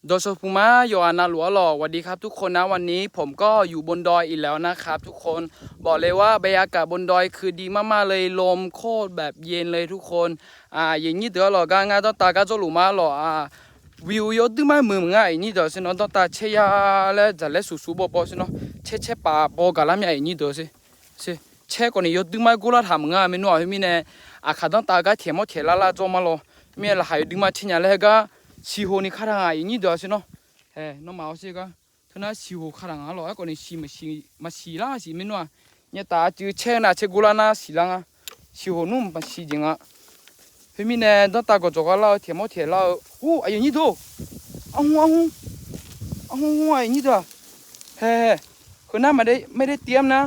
โดยสรุปมาโยอานาหลัวหล่อสวัสดีครับทุกคนนะวันนี้ผมก็อยู่บนดอยอีกแล้วนะครับทุกคนบอกเลยว่าบรรยากาศบนดอยคือดีมากๆเลยลมโคตรแบบเย็นเลยทุกคนอย่างนี้เดี๋ยวหล่อก็ง่ายต้องตาก็จะหลุมาหล่อวิวเยอะดึงมามือง่ายนี่เดี๋ยวสิน้องต้องตาเชียแล้วจะเล่นสูบๆสิน้องเชป่าปอกะละมีไอ้นี่เดี๋ยวสิเชคนนี้เยอะดึงมากูละทำง่ายไม่รู้ว่ามีเนี่ยขาต้องตาก็เทียมเทียละจอมาหล่อมีอะไรดึงมาเชียแล้วก็西湖你看啊，你多少喏？哎，那毛些个，他那西湖看啊，老一个你西啦西没喏，你打就车那车过来那西浪啊，西湖弄不西景啊。后面呢，那大个做个了，天毛天了，哦，哎呀你多，哎你多，嘿，คนนั้นไม่ได้เตรียมนะ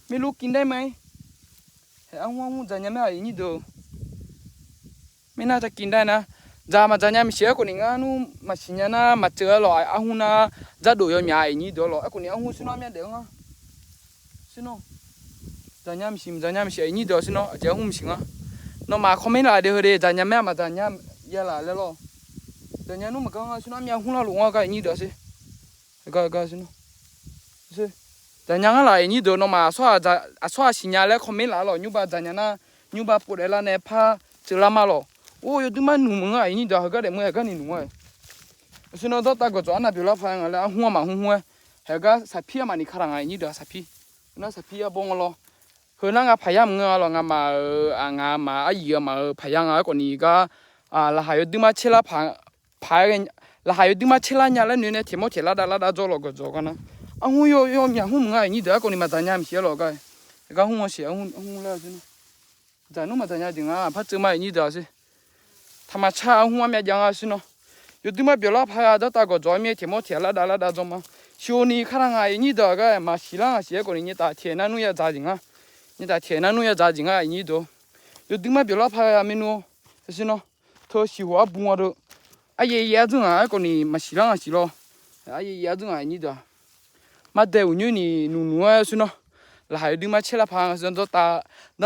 ไม่รู้กินได้ไหมเฮ้จะยังไม่ไอ้นี่ดูไม่น่าจะกินได้นะจามาจานยามเสียคนนี้งั้นนู้มาสิญญาณมาเจอหรออาหูน่ะจะดูยอมยาอย่างนี้เดี๋ยวหรอไอ้คนนี้อาหูสิน้องมีเดี๋ยวงั้นสิน้องจานยามเสียอย่างนี้เดี๋ยวสิน้องจะหูสิงอ่ะน้องมาคอมเมนต์อะไรเดี๋ยวเดี๋ยวจานยามแม่มาจานยามยาละแล้วหรอจานยามนู้มาก็งั้นสิน้องมีอาหูน่ะหลวงก็อย่างนี้เดี๋ยวสิก็สิน้องสิจานยามอะไรอย่างนี้เดี๋ยวน้องมาสว่าสิญญาแล้วคอมเมนต์อะไรหรอยูบาจานยามน่ะยูบาปวดอะไรเนี่ยพาเจอละมาหรอโอ้ยดูมันหนุ่มง่ายนี่เดี๋ยวก็เดี๋ยวเมื่อก็นี่หนุ่มง่ายส่วนตัวตาก็จะอันนั้นเดี๋ยวเราฟังแล้วหัวมาหัวเฮก็สับพี่มานี่ขรังไงนี่เดี๋ยวสับพี่นั่นสับพี่บงเราคือนั่งพยายามเงาเรางามาไอ้ยี่มาพยายามก่อนนี้ก็เราหายดูมาเชล่าพายกันเราหายดูมาเชล่าเนี่ยแล้วเนี่ยที่มอเชล่าดาจอเราก็จอกันนะหัวโยเนี่ยหัวง่ายนี่เดี๋ยวก่อนนี้มาตายเนี่ยมีเสียเราก็หัวเสียหัวแล้วสินะแต่นู้มาตายเนี่ยจริงพัดเจอมานี่เดี๋ยวสิธรรมชาติหัวเมียยังไงสิเนาะอยู่ที่มาเบลล์พายาตาก็จอยเมียที่มอเทียละดาจอมาช่วงนี้ข้างไงนี่เด็กก็มาสิลังเสียคนนี้ตาเทียนั่นนู่นจ่าจริงอ่ะนี่ตาเทียนั่นนู่นจ่าจริงอ่ะนี่ดูอยู่ที่มาเบลล์พายาเมนูสิเนาะเธอสิหัวบัวดูไอ้ยี่จังอ่ะคนนี้มาสิลังสิโลไอ้ยี่จังอ่ะนี่ดูมาเดี๋ยวนี่นู่นสิเนาะแล้วอยู่ที่มาเชลพายส่วนตัว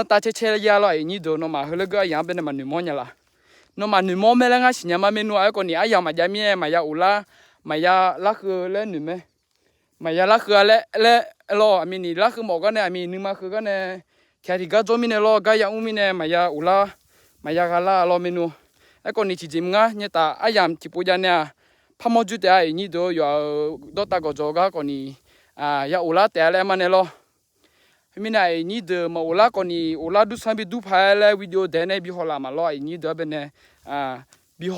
ตาเชลยาลอยนี่ดูเนาะมาเฮลก็ยังเป็นมันหนึ่งมันเนี่ยละน้องมาหนึ่งโมเมลังอ่ะสิญญามาเมนูไอ้คนนี้ไอ้ยามาจามีมายาอุลามายาลักคือเล่นหนึ่งไหมมายาลักคือเล่รอมีนี่ลักคือหมอก็เนี่ยมีหนึ่งมาคือก็เนี่ยแค่ที่ก็จอมีเนี่ยรอก็ยังมีเนี่ยมายาอุลามายากาลารอเมนูไอ้คนนี้จริงๆงั้นเนี่ยตาไอ้ยามที่พูดเนี่ยพม่าจุดแต่ไอ้นี่ดูอยู่ดอตาก็จอก็คนนี้ยาอุลาแต่อะไรมาเนี่ยรอมีนายนี่เดอมาอุลาคนนี้อุลาดูสัมผัสดูพายแล้ววิดีโอเดนเนี่ยบิฮอลามาล้ออีนี่เดอเป็นเนี่ยบิฮ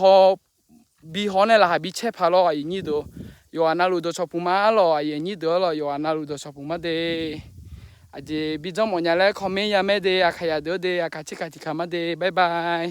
อเนี่ยละฮะบิเชพาล้ออีนี่เดอยอนาลูดชอปุมาล้ออีนี่เดอล้อยอนาลูดชอปุมาเดอาจจะบิจอมอนยาแล้วคอมเมนต์ยาไม่เดอาขยาเดอเดอาคาชิคาติคามาเดบายบาย